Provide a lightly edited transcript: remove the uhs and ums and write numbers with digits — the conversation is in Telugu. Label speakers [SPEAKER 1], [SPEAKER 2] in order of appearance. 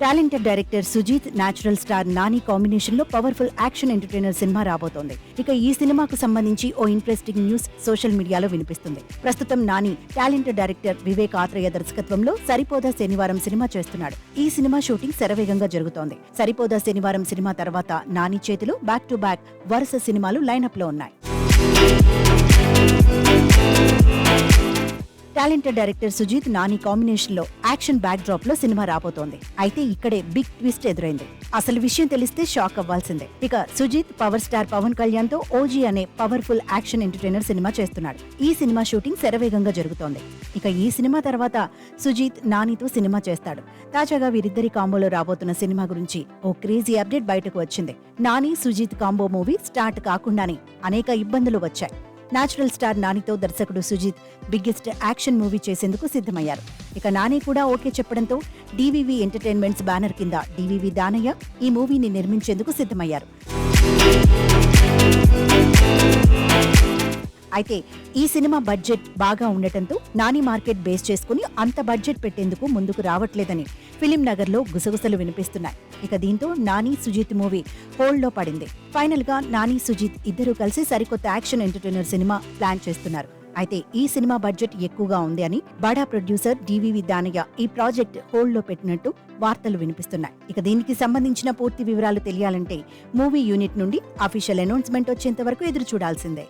[SPEAKER 1] Talented director Sujeeth, natural star Nani combination లో పవర్ఫుల్ యాక్షన్ ఎంటర్టైనర్ సినిమా రాబోతోంది. ఇక ఈ సినిమాకు సంబంధించి ఓ ఇంట్రెస్టింగ్ న్యూస్ సోషల్ మీడియాలో వినిపిస్తుంది. ప్రస్తుతం నాని టాలెంటెడ్ డైరెక్టర్ వివేక్ ఆత్రేయ దర్శకత్వంలో సరిపోదా శనివారం సినిమా చేస్తున్నాడు. ఈ సినిమా షూటింగ్ శరవేగంగా జరుగుతోంది. సరిపోదా శనివారం సినిమా తర్వాత నాని చేతిలో బ్యాక్ టు బ్యాక్ వరుస సినిమాలు లైనప్ లో ఉన్నాయి. Talented director Sujeeth, Nani combination లో యాక్షన్ బ్యాక్ డ్రాప్ లో సినిమా రాబోతోంది. అయితే ఇక్కడే బిగ్ ట్విస్ట్ ఎదురైంది. అసలు విషయం తెలిస్తే షాక్ అవ్వాల్సిందే. ఇక సుజీత్ పవర్ స్టార్ పవన్ కళ్యాణ్ తో ఓజీ అనే పవర్ఫుల్ యాక్షన్ ఎంటర్టైనర్ సినిమా చేస్తున్నాడు. ఈ సినిమా షూటింగ్ శరవేగంగా జరుగుతోంది. ఇక ఈ సినిమా తర్వాత సుజీత్ నానితో సినిమా చేస్తాడు. తాజాగా వీరిద్దరి కాంబోలో రాబోతున్న సినిమా గురించి ఓ క్రేజీ అప్డేట్ బయటకు వచ్చింది. Nani Sujeeth combo movie start కాకుండానే అనేక ఇబ్బందులు వచ్చాయి. న్యాచురల్ స్టార్ నానితో దర్శకుడు సుజీత్ బిగ్గెస్ట్ యాక్షన్ మూవీ చేసేందుకు సిద్ధమయ్యారు. ఇక నాని కూడా ఓకే చెప్పడంతో డివివి ఎంటర్టైన్మెంట్స్ బ్యానర్ కింద డివివి దానయ్య ఈ మూవీని నిర్మించేందుకు సిద్ధమయ్యారు. అయితే ఈ సినిమా బడ్జెట్ బాగా ఉండటంతో నాని మార్కెట్ బేస్ చేసుకుని అంత బడ్జెట్ పెట్టేందుకు ముందుకు రావట్లేదని ఫిలిం నగర్ లో గుసగుసలు వినిపిస్తున్నాయి. ఇక దీంతో నాని సుజీత్ మూవీ హోల్డ్ లో పడింది. ఫైనల్ గా నాని సుజీత్ ఇద్దరూ కలిసి సరికొత్త యాక్షన్ ఎంటర్టైనర్ సినిమా ప్లాన్ చేస్తున్నారు. అయితే ఈ సినిమా బడ్జెట్ ఎక్కువగా ఉంది అని బడా ప్రొడ్యూసర్ డివివి దానయ్య ఈ ప్రాజెక్ట్ హోల్డ్ లో పెట్టినట్టు వార్తలు వినిపిస్తున్నాయి. ఇక దీనికి సంబంధించిన పూర్తి వివరాలు తెలియాలంటే మూవీ యూనిట్ నుండి అఫీషియల్ అనౌన్స్మెంట్ వచ్చేంత వరకు ఎదురు చూడాల్సిందే.